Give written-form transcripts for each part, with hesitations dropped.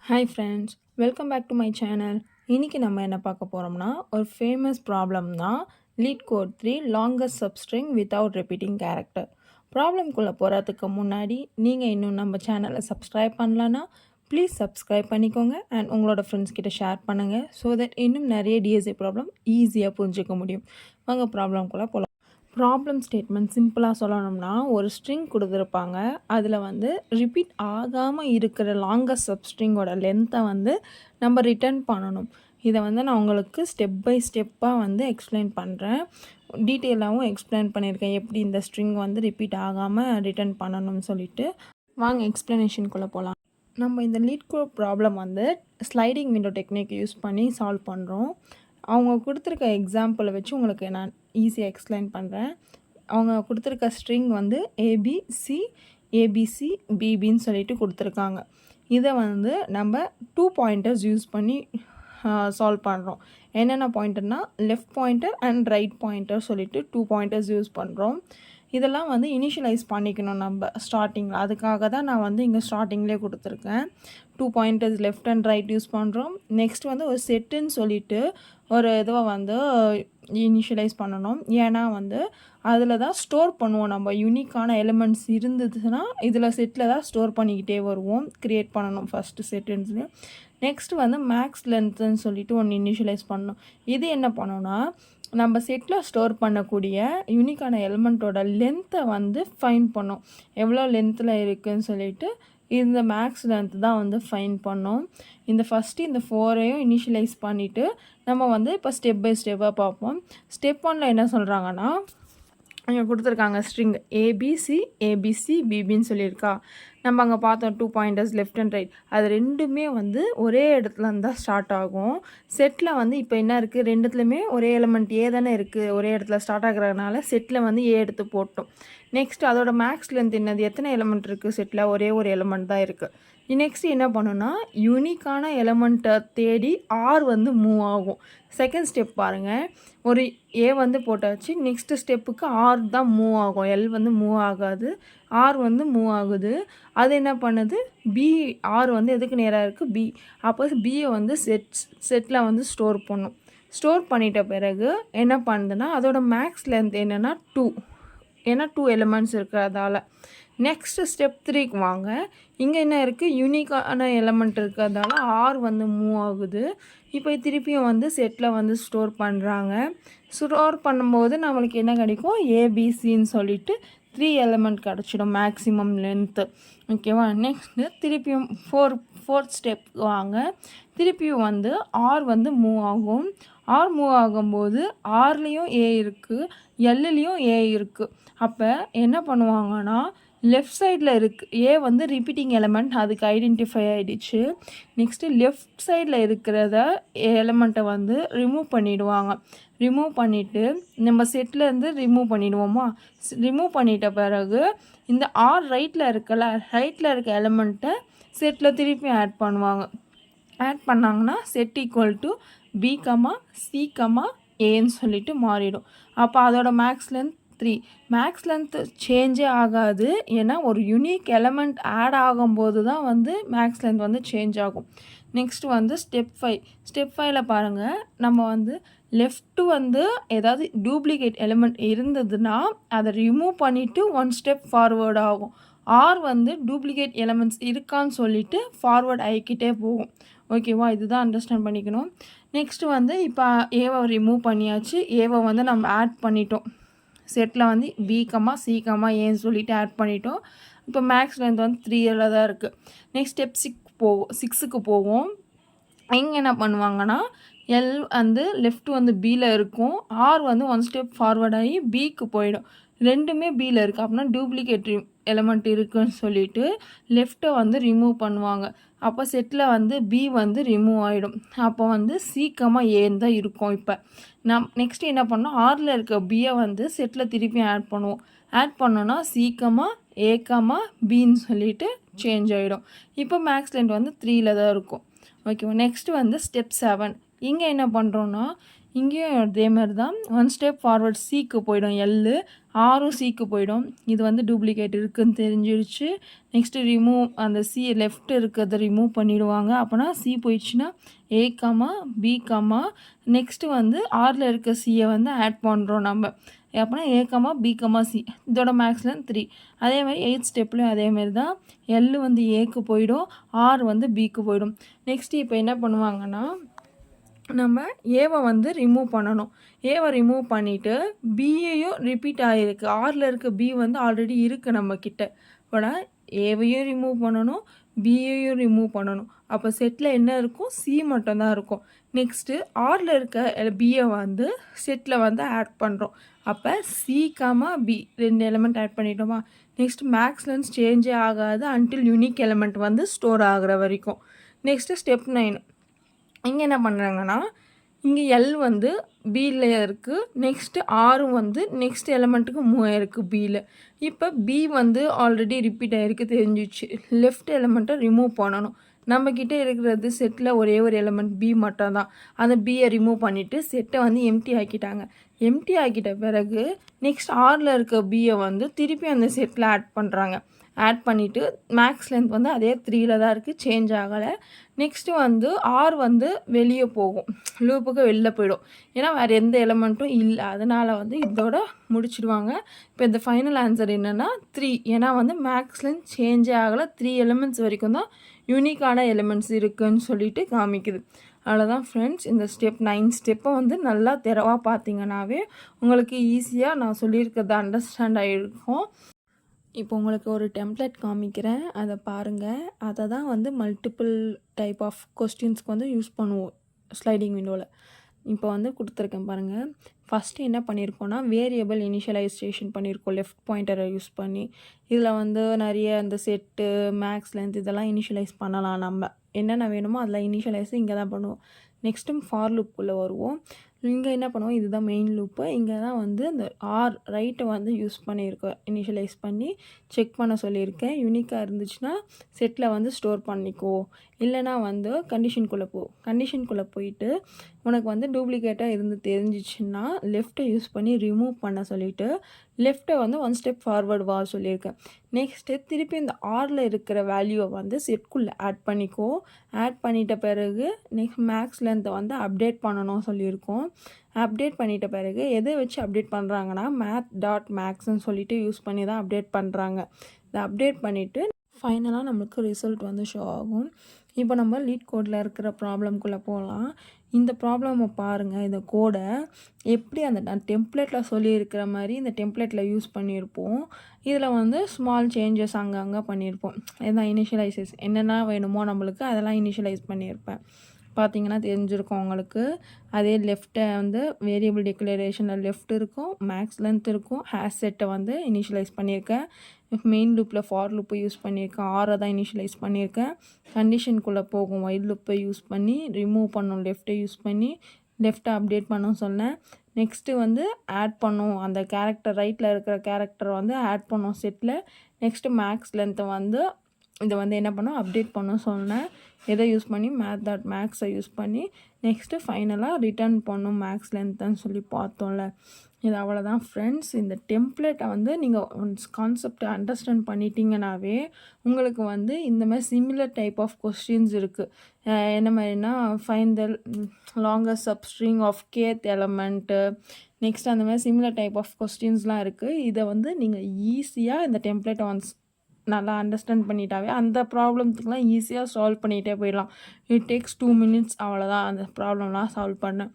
Hi friends, welcome back to my channel. இன்றைக்கி நம்ம என்ன பார்க்க போகிறோம்னா, ஒரு ஃபேமஸ் ப்ராப்ளம் தான் LeetCode 3 longest substring without repeating character. ப்ராப்ளம்குள்ளே போகிறதுக்கு முன்னாடி நீங்கள் இன்னும் நம்ம சேனலை சப்ஸ்கிரைப் பண்ணலன்னா ப்ளீஸ் சப்ஸ்கிரைப் பண்ணிக்கோங்க அண்ட் உங்களோட ஃப்ரெண்ட்ஸ் கிட்ட ஷேர் பண்ணுங்கள் ஸோ தட் இன்னும் நிறைய டிஎஸ்ஏ ப்ராப்ளம் ஈஸியாக புரிஞ்சிக்க முடியும். வாங்க ப்ராப்ளம்குள்ளே போகலாம். ப்ராப்ளம் ஸ்டேட்மெண்ட் சிம்பிளாக சொல்லணும்னா, ஒரு ஸ்ட்ரிங் கொடுத்துருப்பாங்க. அதில் வந்து ரிப்பீட் ஆகாமல் இருக்கிற லாங்கஸ்ட் சப்ஸ்ட்ரிங்கோட லென்த்தை வந்து நம்ம ரிட்டர்ன் பண்ணணும். இதை வந்து நான் உங்களுக்கு ஸ்டெப் பை ஸ்டெப்பாக வந்து எக்ஸ்பிளைன் பண்ணுறேன். டீட்டெயிலாகவும் எக்ஸ்பிளைன் பண்ணியிருக்கேன், எப்படி இந்த ஸ்ட்ரிங் வந்து ரிப்பீட் ஆகாமல் ரிட்டர்ன் பண்ணணும்னு சொல்லிட்டு. வாங்க எக்ஸ்ப்ளனேஷனுக்குள்ளே போகலாம். நம்ம இந்த லீட் கோட் ப்ராப்ளம் வந்து ஸ்லைடிங் விண்டோ டெக்னிக் யூஸ் பண்ணி சால்வ் பண்ணுறோம். அவங்க கொடுத்துருக்க எக்ஸாம்பிளை வச்சு உங்களுக்கு நான் ஈஸியாக எக்ஸ்பிளைன் பண்ணுறேன். அவங்க கொடுத்துருக்க ஸ்ட்ரிங் வந்து ஏபிசி ஏபிசி பிபின்னு சொல்லிட்டு கொடுத்துருக்காங்க. இதை வந்து நம்ம 2 பாயிண்டர்ஸ் யூஸ் பண்ணி சால்வ் பண்ணுறோம். என்னென்ன பாயிண்டர்னால் left pointer and right pointer சொல்லிட்டு 2 பாயிண்டர்ஸ் யூஸ் பண்ணுறோம். இதெல்லாம் வந்து இனிஷியலைஸ் பண்ணிக்கணும் நம்ம ஸ்டார்டிங்கில். அதுக்காக தான் நான் வந்து இங்கே ஸ்டார்டிங்லேயே கொடுத்துருக்கேன். 2 pointers left and right use பண்ணுறோம். நெக்ஸ்ட் வந்து ஒரு செட்டுன்னு சொல்லிட்டு ஒரு இதுவை வந்து இனிஷியலைஸ் பண்ணணும். ஏன்னா வந்து அதில் தான் ஸ்டோர் பண்ணுவோம். நம்ம யூனிக்கான எலிமெண்ட்ஸ் இருந்ததுன்னா இதில் செட்டில் தான் ஸ்டோர் பண்ணிக்கிட்டே வருவோம். க்ரியேட் பண்ணணும் ஃபஸ்ட்டு செட்டுன்னு. நெக்ஸ்ட்டு வந்து மேக்ஸ் லென்த்துன்னு சொல்லிட்டு ஒன்று இனிஷியலைஸ் பண்ணணும். இது என்ன பண்ணோன்னா, நம்ம செட்டில் ஸ்டோர் பண்ணக்கூடிய யூனிக்கான எலிமெண்ட்டோட லென்த்தை வந்து ஃபைன் பண்ணோம். எவ்வளோ லென்த்தில் இருக்குதுன்னு சொல்லிட்டு இந்த மேக்ஸ் லென்த் தான் வந்து ஃபைன் பண்ணோம். இந்த ஃபஸ்ட்டு இந்த 4ஐயும் இனிஷியலைஸ் பண்ணிவிட்டு நம்ம வந்து இப்போ ஸ்டெப் பை ஸ்டெப்பாக பார்ப்போம். ஸ்டெப் 1ல் என்ன சொல்கிறாங்கன்னா, அங்கே கொடுத்துருக்காங்க ஸ்ட்ரிங் ஏபிசி ஏபிசி பிபின்னு சொல்லியிருக்கா. நம்ம அங்கே பார்த்தோம் 2 பாயிண்டர்ஸ் லெஃப்ட் அண்ட் ரைட். அது ரெண்டுமே வந்து ஒரே இடத்துல இருந்தால் ஸ்டார்ட் ஆகும். செட்டில் வந்து இப்போ என்ன இருக்குது, ரெண்டுத்துலேயுமே ஒரே எலிமெண்ட் ஏ தானே இருக்குது. ஒரே இடத்துல ஸ்டார்ட் ஆகிறதுனால செட்டில் வந்து ஏ எடுத்து போட்டோம். நெக்ஸ்ட் அதோட மேக்ஸ் லென்த் என்னது, எத்தனை எலிமெண்ட் இருக்குது செட்டில், ஒரே ஒரு எலிமெண்ட் தான் இருக்குது. நெக்ஸ்ட் என்ன பண்ணுன்னா, யூனிக்கான எலிமெண்ட்டை தேடி ஆர் வந்து மூவ் ஆகும். செகண்ட் ஸ்டெப் பாருங்கள், ஒரு ஏ வந்து போட்டாச்சு. நெக்ஸ்ட்டு ஸ்டெப்புக்கு ஆர் தான் மூவ் ஆகும், எல் வந்து மூவ் ஆகாது. ஆர் வந்து மூவ் ஆகுது. அது என்ன பண்ணுது, பி ஆர் வந்து எதுக்கு நேராக இருக்குது, பி. அப்போ பியை வந்து செட்டில் வந்து ஸ்டோர் பண்ணும். ஸ்டோர் பண்ணிட்ட பிறகு என்ன பண்ணுதுன்னா, அதோட மேக்ஸ் லென்த் என்னென்னா 2, ஏன்னா 2 எலிமெண்ட்ஸ் இருக்கிறதால. நெக்ஸ்ட்டு ஸ்டெப் 3க்கு வாங்க. இங்கே என்ன இருக்குது, யூனிக்கான எலிமெண்ட் இருக்கிறதால ஆர் வந்து மூவ் ஆகுது. இப்போ திருப்பியும் வந்து செட்டில் வந்து ஸ்டோர் பண்ணுறாங்க. ஸ்டோர் பண்ணும்போது நம்மளுக்கு என்ன கிடைக்கும், ஏபிசின்னு சொல்லிட்டு 3 எலிமெண்ட் கிடச்சிடும் மேக்ஸிமம் லென்த்து. ஓகேவா. நெக்ஸ்ட்டு திருப்பியும் ஃபோர்த் ஸ்டெப் வாங்க. திருப்பியும் வந்து ஆர் வந்து மூவ் ஆகும். ஆர் மூவ் ஆகும்போது ஆர்லேயும் ஏ இருக்குது, எல்லுலேயும் ஏ இருக்குது. அப்போ என்ன பண்ணுவாங்கன்னா, லெஃப்ட் சைடில் இருக்குது ஏ வந்து ரிப்பீட்டிங் எலிமெண்ட், அதுக்கு ஐடென்டிஃபை ஆகிடுச்சு. நெக்ஸ்ட்டு லெஃப்ட் சைடில் இருக்கிறத எலிமெண்ட்டை வந்து ரிமூவ் பண்ணிவிடுவாங்க. ரிமூவ் பண்ணிவிட்டு நம்ம செட்லேருந்து ரிமூவ் பண்ணிவிடுவோமா. ரிமூவ் பண்ணிட்ட பிறகு இந்த ஆர் ரைட்டில் இருக்கல, ரைட்டில் இருக்க எலிமெண்ட்டை செட்டில் திருப்பி ஆட் பண்ணுவாங்க. ஆட் பண்ணாங்கன்னா set equal to B comma C comma ஏன்னு சொல்லிட்டு மாறிடும். அப்போ அதோட மேக்ஸ் லென்த் 3. மேக்ஸ் லென்த் சேஞ்சே ஆகாது, ஏன்னா ஒரு யூனிக் எலிமெண்ட் ஆட் ஆகும்போது தான் வந்து மேக்ஸ் லென்த் வந்து சேஞ்ச் ஆகும். நெக்ஸ்ட் வந்து ஸ்டெப் 5. ஸ்டெப் 5ல் பாருங்கள், நம்ம வந்து லெஃப்ட்டு வந்து ஏதாவது டூப்ளிகேட் எலிமெண்ட் இருந்ததுன்னா அதை ரிமூவ் பண்ணிவிட்டு 1 ஸ்டெப் ஃபார்வேர்ட் ஆகும். ஆர் வந்து டூப்ளிகேட் எலிமெண்ட்ஸ் இருக்கான்னு சொல்லிவிட்டு ஃபார்வேர்ட் ஆகிக்கிட்டே போகும். ஓகேவா, இதுதான் அண்டர்ஸ்டாண்ட் பண்ணிக்கணும். நெக்ஸ்ட்டு வந்து இப்போ ஏவை ரிமூவ் பண்ணியாச்சு, ஏவை வந்து நம்ம ஆட் பண்ணிட்டோம். செட்டில் வந்து பி கமா சி கமா ஏன்னு சொல்லிட்டு ஆட் பண்ணிட்டோம். இப்போ மேக்ஸ் லென்த் வந்து 3 தான் இருக்குது. நெக்ஸ்ட் ஸ்டெப் 6க்கு போவோம். இங்கே என்ன பண்ணுவாங்கன்னா, எல் வந்து லெஃப்ட் வந்து பியில் இருக்கும், ஆர் வந்து 1 ஸ்டெப் ஃபார்வர்ட் ஆகி பிக்கு போயிடும். ரெண்டுமே பியில் இருக்குது, அப்படின்னா டூப்ளிகேட் எலிமெண்ட் இருக்குதுன்னு சொல்லிட்டு லெஃப்ட்டை வந்து ரிமூவ் பண்ணுவாங்க. அப்போ செட்டில் வந்து பி வந்து ரிமூவ் ஆகிடும். அப்போ வந்து சி கமா ஏன்னு தான் இருக்கும். இப்போ நெக்ஸ்ட்டு என்ன பண்ணோம், ஆரில் இருக்க பியை வந்து செட்டில் திருப்பி ஆட் பண்ணுவோம். ஆட் பண்ணோன்னா சி கமா ஏ கமா பின்னு சொல்லிட்டு சேஞ்ச் ஆகிடும். இப்போ மேக்ஸ் லென்த் வந்து 3ல் தான் இருக்கும். ஓகேவா. நெக்ஸ்ட்டு வந்து ஸ்டெப் 7. இங்கே என்ன பண்ணுறோன்னா இங்கேயும் அதே மாதிரி தான் ஒன் ஸ்டெப் ஃபார்வர்ட் சிக்கு போயிடும் எல்லு, ஆரும் சிக்கு போயிடும். இது வந்து டூப்ளிகேட் இருக்குதுன்னு தெரிஞ்சிருச்சு. நெக்ஸ்ட்டு ரிமூவ் அந்த சி லெஃப்ட் இருக்கிறத ரிமூவ் பண்ணிவிடுவாங்க. அப்போனா சி போயிடுச்சுன்னா ஏ கமா பி கமா நெக்ஸ்ட்டு வந்து ஆரில் இருக்க சியை வந்து ஆட் பண்ணுறோம் நம்ம. அப்போனா ஏ கமா பி கமா சி, இதோட மேக்ஸில் 3. அதே மாதிரி 8th ஸ்டெப்லேயும் அதேமாரி தான். எல் வந்து ஏக்கு போயிடும், ஆர் வந்து பிக்கு போயிடும். நெக்ஸ்ட்டு இப்போ என்ன பண்ணுவாங்கன்னா நம்ம ஏவை வந்து ரிமூவ் பண்ணணும். ஏவை ரிமூவ் பண்ணிவிட்டு பியையும் ரிப்பீட் ஆகிருக்கு. ஆரில் இருக்க பி வந்து ஆல்ரெடி இருக்குது நம்மக்கிட்ட. இப்போனா ஏவையும் ரிமூவ் பண்ணணும், பியையும் ரிமூவ் பண்ணணும். அப்போ செட்டில் என்ன இருக்கும்? சி மட்டும்தான் இருக்கும். நெக்ஸ்ட்டு ஆரில் இருக்க பியை வந்து செட்டில் வந்து ஆட் பண்ணுறோம். அப்போ C comma B 2 element add பண்ணிட்டோமா. நெக்ஸ்ட் மேக்ஸ்லன்ஸ் சேஞ்சே ஆகாது அன்டில் யூனிக் எலிமெண்ட் வந்து ஸ்டோர் ஆகிற வரைக்கும். Next step 9. இங்கே என்ன பண்ணுறாங்கன்னா இங்கே எல் வந்து பியில் இருக்குது, நெக்ஸ்ட்டு ஆரும் வந்து நெக்ஸ்ட் எலிமெண்ட்டுக்கு மூவ் ஆகிருக்கு பியில். இப்போ பி வந்து ஆல்ரெடி ரிப்பீட் ஆகிருக்கு தெரிஞ்சிச்சு. லெஃப்ட் எலிமெண்ட்டை ரிமூவ் பண்ணணும். நம்மக்கிட்ட இருக்கிறது செட்டில் ஒரே ஒரு எலிமெண்ட் பி மட்டும் தான். அந்த பியை ரிமூவ் பண்ணிவிட்டு செட்டை வந்து எம்டி ஆக்கிட்டாங்க. எம்டி ஆக்கிட்ட பிறகு நெக்ஸ்ட் ஆரில் இருக்க பியை வந்து திருப்பி அந்த செட்டில் ஆட் பண்ணுறாங்க. ஆட் பண்ணிவிட்டு மேக்ஸ் லென்த் வந்து அதே 3ல் தான் இருக்குது, சேஞ்ச் ஆகலை. நெக்ஸ்ட்டு வந்து ஆர் வந்து வெளியே போகும், லூப்புக்கு வெளில போயிடும். ஏன்னா வேறு எந்த எலிமெண்ட்டும் இல்லை, அதனால் வந்து இதோட முடிச்சிடுவாங்க. இப்போ இந்த ஃபைனல் ஆன்சர் என்னென்னா 3. ஏன்னா வந்து மேக்ஸ் லென்த் சேஞ்சே ஆகலை, 3 எலிமெண்ட்ஸ் வரைக்கும் தான் யூனிக்கான எலிமெண்ட்ஸ் இருக்குதுன்னு சொல்லிட்டு காமிக்குது. அவ்வளோதான் ஃப்ரெண்ட்ஸ். இந்த ஸ்டெப் 9 ஸ்டெப்பை வந்து நல்லா தெளிவாக பார்த்தீங்கன்னாவே உங்களுக்கு ஈஸியாக நான் சொல்லியிருக்கிறத அண்டர்ஸ்டாண்ட் ஆகிருக்கும். இப்போ உங்களுக்கு ஒரு டெம்ப்ளேட் காமிக்கிறேன், அதை பாருங்கள். அதை தான் வந்து மல்டிபிள் டைப் ஆஃப் கொஸ்டின்ஸ்க்கு வந்து யூஸ் பண்ணுவோம் ஸ்லைடிங் விண்டோவில். இப்போ வந்து கொடுத்துருக்கேன் பாருங்கள். ஃபஸ்ட்டு என்ன பண்ணியிருக்கோன்னா வேரியபிள் இனிஷியலைசேஷன் பண்ணியிருக்கோம் லெஃப்ட் பாயிண்டரை யூஸ் பண்ணி. இதில் வந்து நிறைய இந்த செட்டு மேக்ஸ் லென்த் இதெல்லாம் இனிஷியலைஸ் பண்ணலாம். நம்ம என்னென்ன வேணுமோ அதில் இனிஷியலைஸ் இங்கே தான் பண்ணுவோம். நெக்ஸ்ட்டும் ஃபார் லூப்புக்குள்ளே வருவோம். இங்கே என்ன பண்ணுவோம், இதுதான் மெயின் லூப்பு. இங்கே தான் வந்து இந்த ஆர் ரைட்டை வந்து யூஸ் பண்ணியிருக்கேன், இனிஷியலைஸ் பண்ணி செக் பண்ண சொல்லியிருக்கேன். யூனிக்காக இருந்துச்சுன்னா செட்டில் வந்து ஸ்டோர் பண்ணிக்கோ, இல்லைனா வந்து கண்டிஷனுக்குள்ளே கண்டிஷனுக்குள்ளே போயிட்டு உனக்கு வந்து டூப்ளிகேட்டாக இருந்து தெரிஞ்சிச்சுன்னா லெஃப்ட்டை யூஸ் பண்ணி ரிமூவ் பண்ண சொல்லிவிட்டு லெஃப்ட்டை வந்து 1 ஸ்டெப் ஃபார்வர்டு வா சொல்லியிருக்கேன். நெக்ஸ்ட்டு திருப்பி இந்த ஆரில் இருக்கிற வேல்யூவை வந்து செட்குள்ளே ஆட் பண்ணிக்கோ. ஆட் பண்ணிட்ட பிறகு நெக்ஸ்ட் மேக்ஸ் லென்த்தை வந்து அப்டேட் பண்ணணும் சொல்லியிருக்கோம். அப்டேட் பண்ணிட்ட பிறகு எதை வச்சு அப்டேட் பண்ணுறாங்கன்னா math.maxன்னு சொல்லிட்டு யூஸ் பண்ணி தான் அப்டேட் பண்ணுறாங்க. இதை அப்டேட் பண்ணிவிட்டு ஃபைனலாக நம்மளுக்கு ரிசல்ட் வந்து ஷோ ஆகும். இப்போ நம்ம லீட் கோடில் இருக்கிற ப்ராப்ளம்குள்ளே போகலாம். இந்த ப்ராப்ளமை பாருங்கள். இந்த கோடை எப்படி அந்த டெம்ப்ளேட்டில் சொல்லியிருக்கிற மாதிரி இந்த டெம்ப்ளேட்டில் யூஸ் பண்ணியிருப்போம். இதில் வந்து ஸ்மால் சேஞ்சஸ் அங்கங்கே பண்ணியிருப்போம். எதாவது இனிஷியலைசஸ் என்னென்ன வேணுமோ நம்மளுக்கு அதெல்லாம் இனிஷியலைஸ் பண்ணியிருப்பேன். பார்த்தீங்கன்னா தெரிஞ்சிருக்கும் உங்களுக்கு. அதே லெஃப்ட்டை வந்து வேரியபிள் டிக்ளரேஷனில் லெஃப்ட் இருக்கும், மேக்ஸ் லென்த் இருக்கும், ஹேஷ் செட்டை வந்து இனிஷியலைஸ் பண்ணியிருக்கேன். மெயின் லூப்பில் ஃபார் லூப்பை யூஸ் பண்ணியிருக்கேன், ஆரை தான் இனிஷியலைஸ் பண்ணியிருக்கேன். கண்டிஷனுக்குள்ளே போகும் வைல் லூப்பை யூஸ் பண்ணி ரிமூவ் பண்ணும் லெஃப்ட்டை யூஸ் பண்ணி லெஃப்ட்டை அப்டேட் பண்ண சொன்னேன். நெக்ஸ்ட்டு வந்து ஆட் பண்ணும் அந்த கேரக்டர் ரைட்டில் இருக்கிற கேரக்டரை வந்து ஆட் பண்ணும் செட்டில். நெக்ஸ்ட்டு மேக்ஸ் லென்த்தை வந்து இதை வந்து என்ன பண்ணோம் அப்டேட் பண்ண சொன்னேன். எதை யூஸ் பண்ணி math.maxஐ யூஸ் பண்ணி நெக்ஸ்ட்டு ஃபைனலாக ரிட்டர்ன் பண்ணும் மேக்ஸ் லென்த்துன்னு சொல்லி பார்த்தோம்ல. இது அவ்வளோதான் ஃப்ரெண்ட்ஸ். இந்த டெம்ப்ளேட்டை வந்து நீங்கள் கான்செப்டை அண்டர்ஸ்டாண்ட் பண்ணிட்டீங்கன்னாவே உங்களுக்கு வந்து இந்த மாதிரி சிமிலர் டைப் ஆஃப் கொஸ்டின்ஸ் இருக்குது. என்ன மாதிரினா find the longest substring of kth element, next அந்த மாதிரி சிமிலர் டைப் ஆஃப் கொஸ்டின்ஸ்லாம் இருக்குது. இதை வந்து நீங்கள் ஈஸியாக இந்த டெம்ப்ளேட்டை நல்லா அண்டர்ஸ்டாண்ட் பண்ணிட்டாவே அந்த ப்ராப்ளத்துக்குலாம் ஈஸியாக சால்வ் பண்ணிகிட்டே போயிடலாம். இட் டேக்ஸ் 2 மினிட்ஸ், அவ்வளோதான் அந்த ப்ராப்ளம்லாம் சால்வ் பண்ண.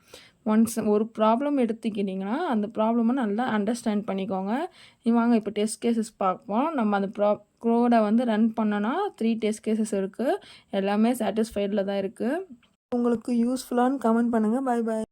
ஒன்ஸ் ஒரு ப்ராப்ளம் எடுத்துக்கிட்டிங்கன்னா அந்த ப்ராப்ளமை நல்லா அண்டர்ஸ்டாண்ட் பண்ணிக்கோங்க. வாங்க இப்போ டெஸ்ட் கேசஸ் பார்ப்போம். நம்ம அந்த கோடை வந்து ரன் பண்ணோன்னா 3 டெஸ்ட் கேசஸ் இருக்குது. எல்லாமே சாட்டிஸ்ஃபைடில் தான் இருக்குது. உங்களுக்கு யூஸ்ஃபுல்லான்னு கமெண்ட் பண்ணுங்கள். Bye bye.